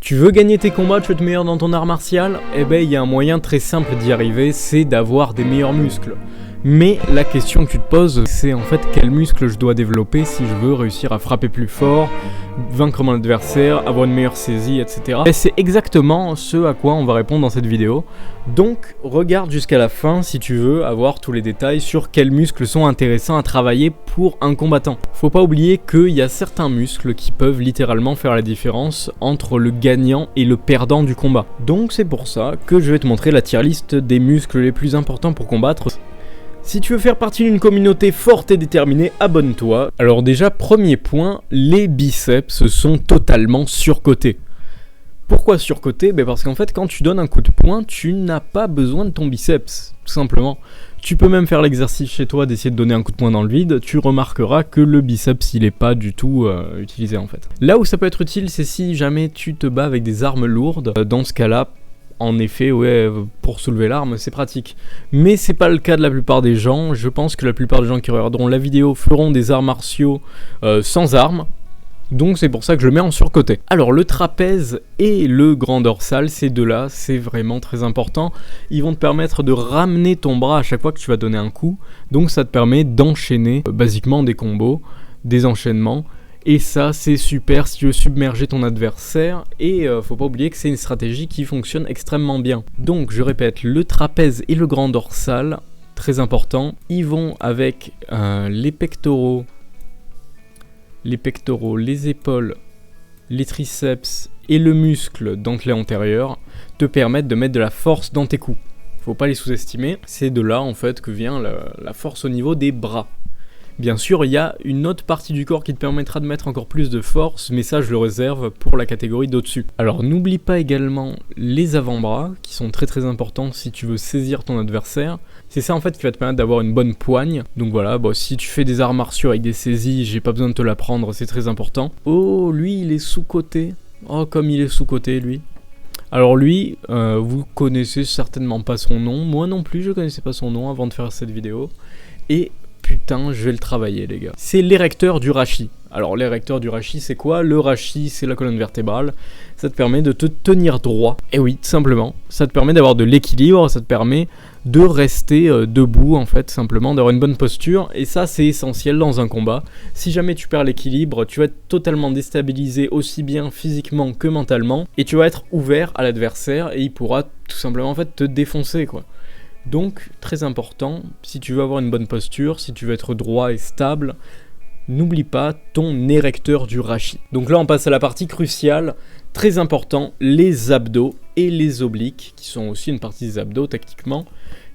Tu veux gagner tes combats, tu veux être meilleur dans ton art martial? Eh ben, il y a un moyen très simple d'y arriver, c'est d'avoir des meilleurs muscles. Mais la question que tu te poses, c'est en fait quels muscles je dois développer si je veux réussir à frapper plus fort, vaincre mon adversaire, avoir une meilleure saisie, etc. Et c'est exactement ce à quoi on va répondre dans cette vidéo. Donc regarde jusqu'à la fin si tu veux avoir tous les détails sur quels muscles sont intéressants à travailler pour un combattant. Faut pas oublier qu'il y a certains muscles qui peuvent littéralement faire la différence entre le gagnant et le perdant du combat. Donc c'est pour ça que je vais te montrer la tier list des muscles les plus importants pour combattre. Si tu veux faire partie d'une communauté forte et déterminée, abonne-toi. Alors déjà, premier point, les biceps sont totalement surcotés. Pourquoi surcotés? Parce qu'en fait, quand tu donnes un coup de poing, tu n'as pas besoin de ton biceps, tout simplement. Tu peux même faire l'exercice chez toi d'essayer de donner un coup de poing dans le vide, tu remarqueras que le biceps, il n'est pas du tout utilisé en fait. Là où ça peut être utile, c'est si jamais tu te bats avec des armes lourdes. Dans ce cas-là, en effet, ouais, pour soulever l'arme, c'est pratique. Mais c'est pas le cas de la plupart des gens. Je pense que la plupart des gens qui regarderont la vidéo feront des arts martiaux sans armes. Donc c'est pour ça que je le mets en surcoté. Alors le trapèze et le grand dorsal, ces deux-là, c'est vraiment très important. Ils vont te permettre de ramener ton bras à chaque fois que tu vas donner un coup. Donc ça te permet d'enchaîner basiquement des combos, des enchaînements. Et ça, c'est super si tu veux submerger ton adversaire. Et faut pas oublier que c'est une stratégie qui fonctionne extrêmement bien. Donc, je répète, le trapèze et le grand dorsal, très important. Ils vont avec les pectoraux, les épaules, les triceps et le muscle dentelé antérieur, te permettent de mettre de la force dans tes coups. Faut pas les sous-estimer. C'est de là, en fait, que vient la force au niveau des bras. Bien sûr, il y a une autre partie du corps qui te permettra de mettre encore plus de force, mais ça je le réserve pour la catégorie d'au-dessus. Alors n'oublie pas également les avant-bras, qui sont très très importants si tu veux saisir ton adversaire. C'est ça en fait qui va te permettre d'avoir une bonne poigne. Donc voilà, si tu fais des arts martiaux avec des saisies, j'ai pas besoin de te l'apprendre, c'est très important. Oh, lui il est sous-coté. Oh, comme il est sous-coté lui. Alors lui, vous connaissez certainement pas son nom. Moi non plus, je connaissais pas son nom avant de faire cette vidéo. Et putain, je vais le travailler les gars. C'est l'érecteur du rachis. Alors l'érecteur du rachis c'est quoi? Le rachis c'est la colonne vertébrale. Ça te permet de te tenir droit. Et oui, tout simplement. Ça te permet d'avoir de l'équilibre, ça te permet de rester debout en fait, simplement, d'avoir une bonne posture. Et ça c'est essentiel dans un combat. Si jamais tu perds l'équilibre, tu vas être totalement déstabilisé aussi bien physiquement que mentalement. Et tu vas être ouvert à l'adversaire et il pourra tout simplement en fait te défoncer quoi. Donc, très important, si tu veux avoir une bonne posture, si tu veux être droit et stable, n'oublie pas ton érecteur du rachis. Donc là, on passe à la partie cruciale, très important, les abdos et les obliques, qui sont aussi une partie des abdos techniquement.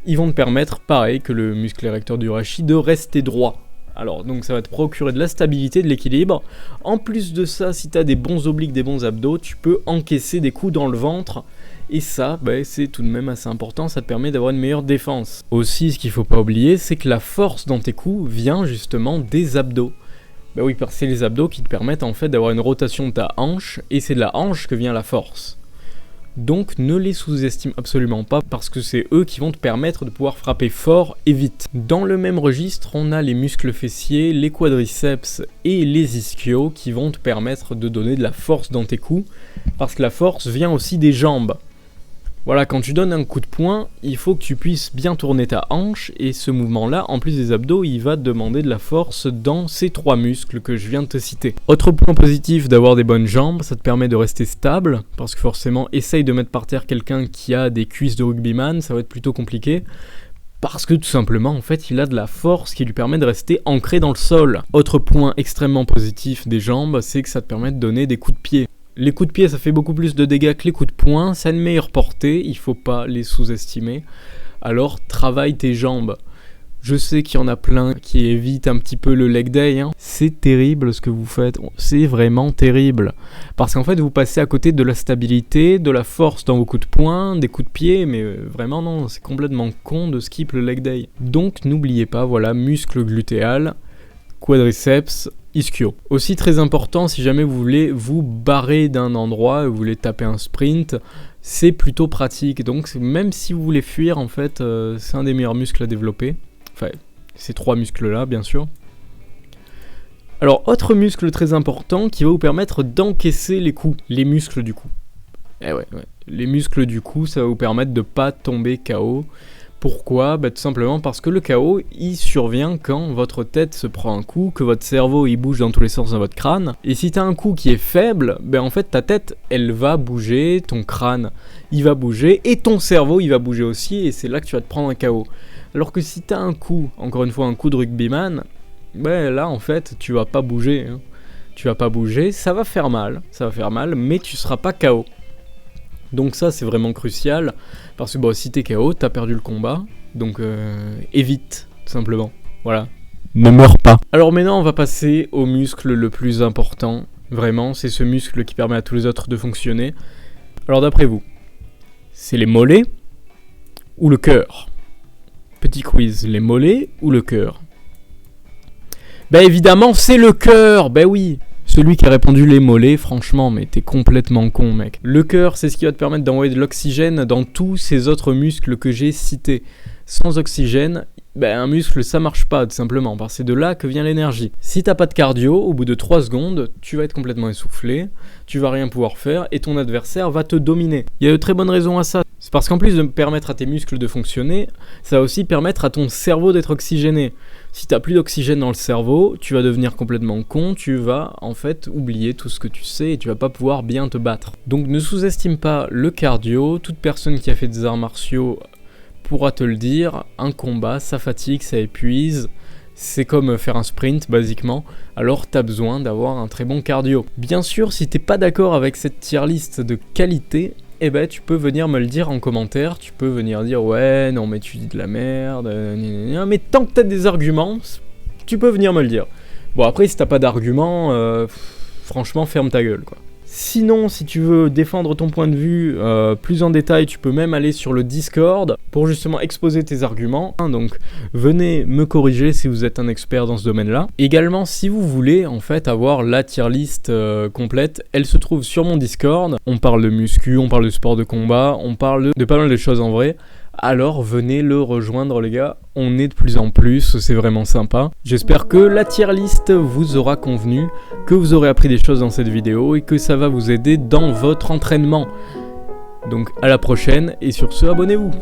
Ils vont te permettre, pareil que le muscle érecteur du rachis, de rester droit. Alors, donc ça va te procurer de la stabilité, de l'équilibre. En plus de ça, si tu as des bons obliques, des bons abdos, tu peux encaisser des coups dans le ventre. Et ça, c'est tout de même assez important, ça te permet d'avoir une meilleure défense. Aussi, ce qu'il ne faut pas oublier, c'est que la force dans tes coups vient justement des abdos. Oui, parce que c'est les abdos qui te permettent en fait d'avoir une rotation de ta hanche, et c'est de la hanche que vient la force. Donc ne les sous-estime absolument pas, parce que c'est eux qui vont te permettre de pouvoir frapper fort et vite. Dans le même registre, on a les muscles fessiers, les quadriceps et les ischios qui vont te permettre de donner de la force dans tes coups, parce que la force vient aussi des jambes. Voilà, quand tu donnes un coup de poing, il faut que tu puisses bien tourner ta hanche, et ce mouvement-là, en plus des abdos, il va te demander de la force dans ces trois muscles que je viens de te citer. Autre point positif d'avoir des bonnes jambes, ça te permet de rester stable, parce que forcément, essaye de mettre par terre quelqu'un qui a des cuisses de rugbyman, ça va être plutôt compliqué. Parce que tout simplement, en fait, il a de la force qui lui permet de rester ancré dans le sol. Autre point extrêmement positif des jambes, c'est que ça te permet de donner des coups de pied. Les coups de pied, ça fait beaucoup plus de dégâts que les coups de poing, ça a une meilleure portée, il faut pas les sous-estimer. Alors, travaille tes jambes. Je sais qu'il y en a plein qui évitent un petit peu le leg day, hein. C'est terrible ce que vous faites, c'est vraiment terrible. Parce qu'en fait, vous passez à côté de la stabilité, de la force dans vos coups de poing, des coups de pied, mais vraiment non, c'est complètement con de skip le leg day. Donc, n'oubliez pas, voilà, muscle glutéal, quadriceps, ischio. Aussi très important, si jamais vous voulez vous barrer d'un endroit, vous voulez taper un sprint, c'est plutôt pratique. Donc même si vous voulez fuir, en fait, c'est un des meilleurs muscles à développer. Enfin, ces trois muscles-là, bien sûr. Alors, autre muscle très important qui va vous permettre d'encaisser les coups, les muscles du cou. Eh ouais. Les muscles du cou, ça va vous permettre de pas tomber KO. Pourquoi ? Tout simplement parce que le KO, il survient quand votre tête se prend un coup, que votre cerveau il bouge dans tous les sens dans votre crâne. Et si t'as un cou qui est faible, en fait ta tête elle va bouger, ton crâne il va bouger et ton cerveau il va bouger aussi et c'est là que tu vas te prendre un KO. Alors que si t'as un coup, encore une fois un coup de rugbyman, là en fait tu vas pas bouger. Hein. Tu vas pas bouger, ça va faire mal, mais tu seras pas KO. Donc ça c'est vraiment crucial, parce que si t'es KO, t'as perdu le combat, donc évite, tout simplement, voilà. Ne meurs pas. Alors maintenant on va passer au muscle le plus important, vraiment, c'est ce muscle qui permet à tous les autres de fonctionner. Alors d'après vous, c'est les mollets ou le cœur ? Petit quiz, les mollets ou le cœur ? Évidemment c'est le cœur, oui. Celui qui a répondu les mollets, franchement, mais t'es complètement con, mec. Le cœur, c'est ce qui va te permettre d'envoyer de l'oxygène dans tous ces autres muscles que j'ai cités. Sans oxygène, un muscle, ça marche pas, tout simplement, parce que c'est de là que vient l'énergie. Si t'as pas de cardio, au bout de 3 secondes, tu vas être complètement essoufflé, tu vas rien pouvoir faire, et ton adversaire va te dominer. Il y a de très bonnes raisons à ça. C'est parce qu'en plus de permettre à tes muscles de fonctionner, ça va aussi permettre à ton cerveau d'être oxygéné. Si t'as plus d'oxygène dans le cerveau, tu vas devenir complètement con, tu vas en fait oublier tout ce que tu sais et tu vas pas pouvoir bien te battre. Donc ne sous-estime pas le cardio, toute personne qui a fait des arts martiaux pourra te le dire, un combat, ça fatigue, ça épuise, c'est comme faire un sprint basiquement, alors t'as besoin d'avoir un très bon cardio. Bien sûr, si t'es pas d'accord avec cette tier list de qualité, tu peux venir me le dire en commentaire, tu peux venir dire ouais, non mais tu dis de la merde, mais tant que t'as des arguments, tu peux venir me le dire. Bon après si t'as pas d'arguments, franchement ferme ta gueule quoi. Sinon, si tu veux défendre ton point de vue plus en détail, tu peux même aller sur le Discord pour justement exposer tes arguments. Donc, venez me corriger si vous êtes un expert dans ce domaine-là. Également, si vous voulez en fait avoir la tier list complète, elle se trouve sur mon Discord. On parle de muscu, on parle de sport de combat, on parle de pas mal de choses en vrai. Alors venez le rejoindre les gars, on est de plus en plus, c'est vraiment sympa. J'espère que la tier list vous aura convenu, que vous aurez appris des choses dans cette vidéo et que ça va vous aider dans votre entraînement. Donc à la prochaine et sur ce abonnez-vous.